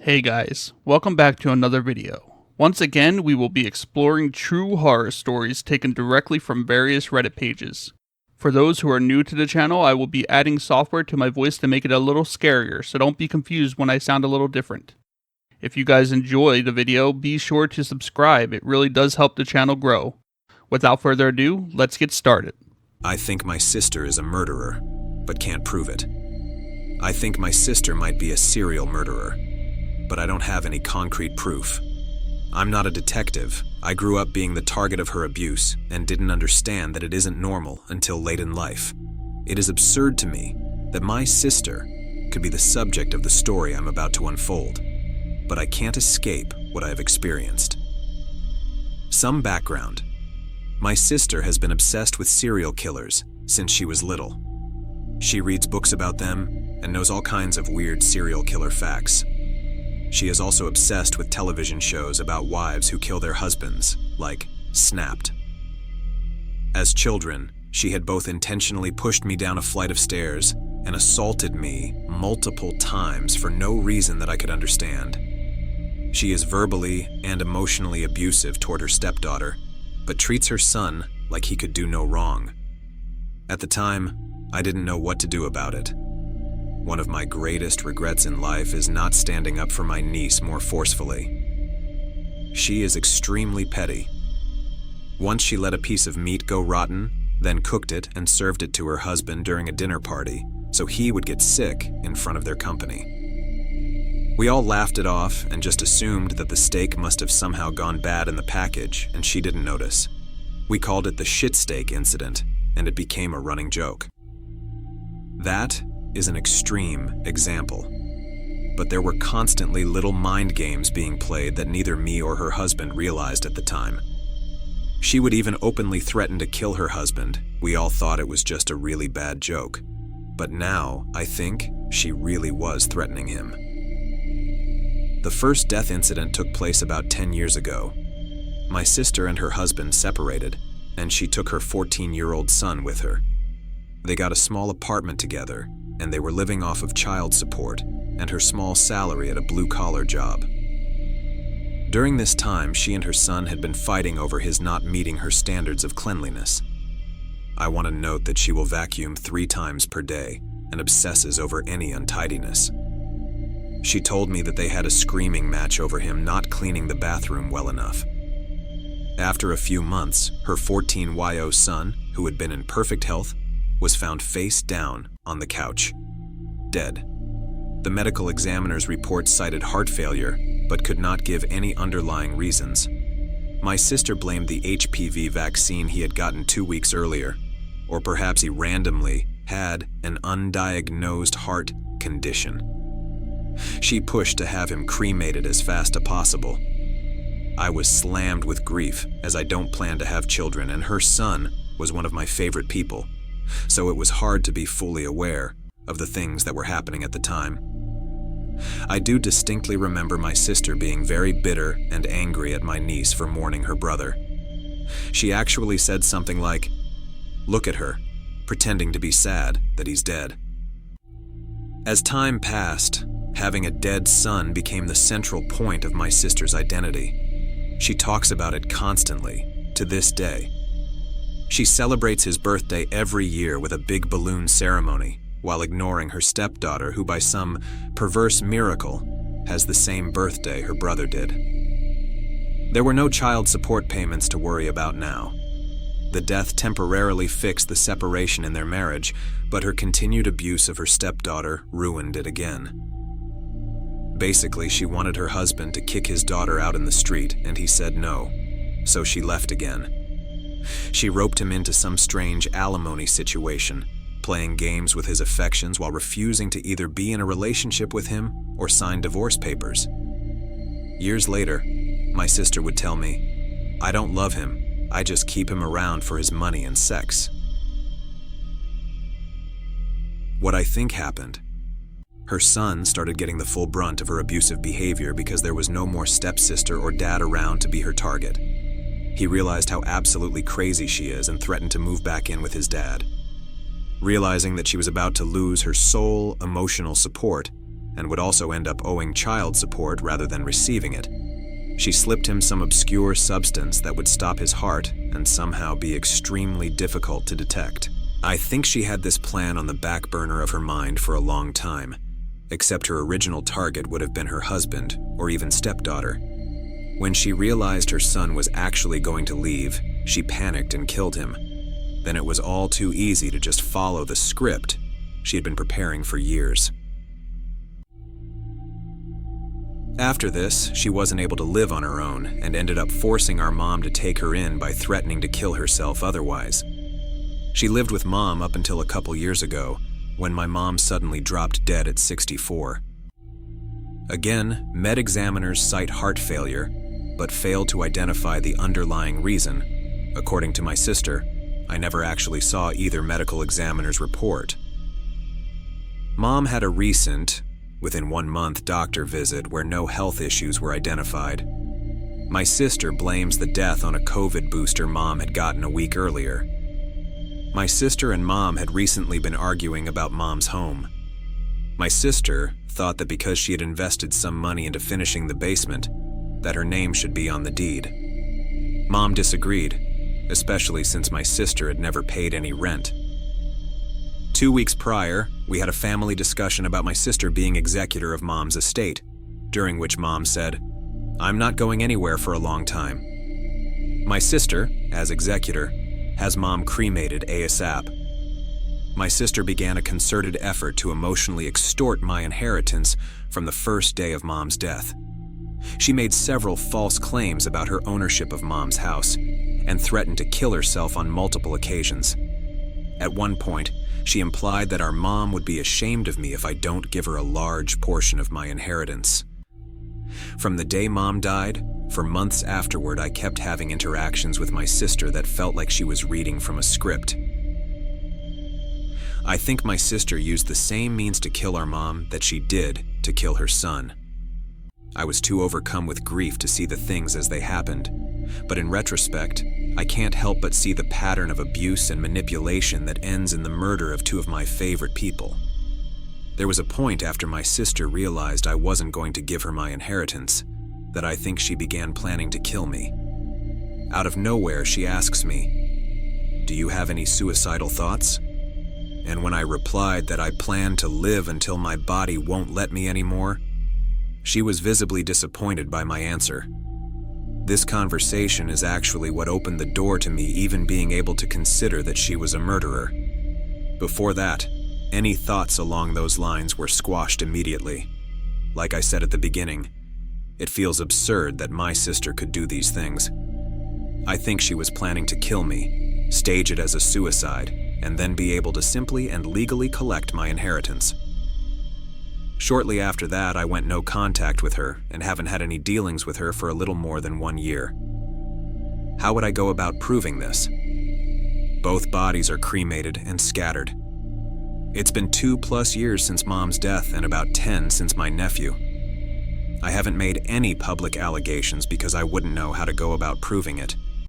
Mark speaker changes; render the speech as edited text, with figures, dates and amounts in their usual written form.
Speaker 1: Hey guys, welcome back to another video. Once again, we will be exploring true horror stories taken directly from various Reddit pages. For those who are new to the channel, I will be adding software to my voice to make it a little scarier, so don't be confused when I sound a little different. If you guys enjoy the video, be sure to subscribe, it really does help the channel grow. Without further ado, let's get started.
Speaker 2: I think my sister is a murderer, but can't prove it. I think my sister might be a serial murderer, but I don't have any concrete proof. I'm not a detective. I grew up being the target of her abuse and didn't understand that it isn't normal until late in life. It is absurd to me that my sister could be the subject of the story I'm about to unfold, but I can't escape what I have experienced. Some background. My sister has been obsessed with serial killers since she was little. She reads books about them and knows all kinds of weird serial killer facts. She is also obsessed with television shows about wives who kill their husbands, like Snapped. As children, she had both intentionally pushed me down a flight of stairs and assaulted me multiple times for no reason that I could understand. She is verbally and emotionally abusive toward her stepdaughter, but treats her son like he could do no wrong. At the time, I didn't know what to do about it. One of my greatest regrets in life is not standing up for my niece more forcefully. She is extremely petty. Once she let a piece of meat go rotten, then cooked it and served it to her husband during a dinner party, so he would get sick in front of their company. We all laughed it off and just assumed that the steak must have somehow gone bad in the package and she didn't notice. We called it the shit steak incident, and it became a running joke. That is an extreme example, but there were constantly little mind games being played that neither me or her husband realized at the time. She would even openly threaten to kill her husband. We all thought it was just a really bad joke, but now I think she really was threatening him. The first death incident took place about 10 years ago. My sister and her husband separated, and she took her 14-year-old son with her. They got a small apartment together, and they were living off of child support and her small salary at a blue-collar job. During this time, she and her son had been fighting over his not meeting her standards of cleanliness. I want to note that she will vacuum 3 times per day and obsesses over any untidiness. She told me that they had a screaming match over him not cleaning the bathroom well enough. After a few months, her 14-year-old son, who had been in perfect health, was found face down on the couch, dead. The medical examiner's report cited heart failure, but could not give any underlying reasons. My sister blamed the HPV vaccine he had gotten 2 weeks earlier, or perhaps he randomly had an undiagnosed heart condition. She pushed to have him cremated as fast as possible. I was slammed with grief, as I don't plan to have children, and her son was one of my favorite people, so it was hard to be fully aware of the things that were happening at the time. I do distinctly remember my sister being very bitter and angry at my niece for mourning her brother. She actually said something like, "Look at her, pretending to be sad that he's dead." As time passed, having a dead son became the central point of my sister's identity. She talks about it constantly, to this day. She celebrates his birthday every year with a big balloon ceremony, while ignoring her stepdaughter, who by some perverse miracle has the same birthday her brother did. There were no child support payments to worry about now. The death temporarily fixed the separation in their marriage, but her continued abuse of her stepdaughter ruined it again. Basically, she wanted her husband to kick his daughter out in the street, and he said no, so she left again. She roped him into some strange alimony situation, playing games with his affections while refusing to either be in a relationship with him or sign divorce papers. Years later, my sister would tell me, "I don't love him, I just keep him around for his money and sex." What I think happened. Her son started getting the full brunt of her abusive behavior because there was no more stepsister or dad around to be her target. He realized how absolutely crazy she is and threatened to move back in with his dad. Realizing that she was about to lose her sole emotional support, and would also end up owing child support rather than receiving it. She slipped him some obscure substance that would stop his heart and somehow be extremely difficult to detect. I think she had this plan on the back burner of her mind for a long time, except her original target would have been her husband or even stepdaughter. When she realized her son was actually going to leave, she panicked and killed him. Then it was all too easy to just follow the script she had been preparing for years. After this, she wasn't able to live on her own and ended up forcing our mom to take her in by threatening to kill herself otherwise. She lived with mom up until a couple years ago, when my mom suddenly dropped dead at 64. Again, med examiners cite heart failure, but fail to identify the underlying reason. According to my sister, I never actually saw either medical examiner's report. Mom had a recent, within 1 month, doctor visit where no health issues were identified. My sister blames the death on a COVID booster mom had gotten a week earlier. My sister and mom had recently been arguing about mom's home. My sister thought that because she had invested some money into finishing the basement, that her name should be on the deed. Mom disagreed, especially since my sister had never paid any rent. 2 weeks prior, we had a family discussion about my sister being executor of mom's estate, during which mom said, "I'm not going anywhere for a long time." My sister, as executor, has mom cremated ASAP. My sister began a concerted effort to emotionally extort my inheritance from the first day of mom's death. She made several false claims about her ownership of mom's house and threatened to kill herself on multiple occasions. At one point, she implied that our mom would be ashamed of me if I don't give her a large portion of my inheritance. From the day mom died, for months afterward, I kept having interactions with my sister that felt like she was reading from a script. I think my sister used the same means to kill our mom that she did to kill her son. I was too overcome with grief to see the things as they happened, but in retrospect, I can't help but see the pattern of abuse and manipulation that ends in the murder of two of my favorite people. There was a point after my sister realized I wasn't going to give her my inheritance that I think she began planning to kill me. Out of nowhere, she asks me, "Do you have any suicidal thoughts?" And when I replied that I plan to live until my body won't let me anymore, she was visibly disappointed by my answer. This conversation is actually what opened the door to me even being able to consider that she was a murderer. Before that, any thoughts along those lines were squashed immediately. Like I said at the beginning, it feels absurd that my sister could do these things. I think she was planning to kill me, stage it as a suicide, and then be able to simply and legally collect my inheritance. Shortly after that, I went no contact with her and haven't had any dealings with her for a little more than 1 year. How would I go about proving this? Both bodies are cremated and scattered. It's been 2+ years since mom's death and about 10 since my nephew. I haven't made any public allegations because I wouldn't know how to go about proving it.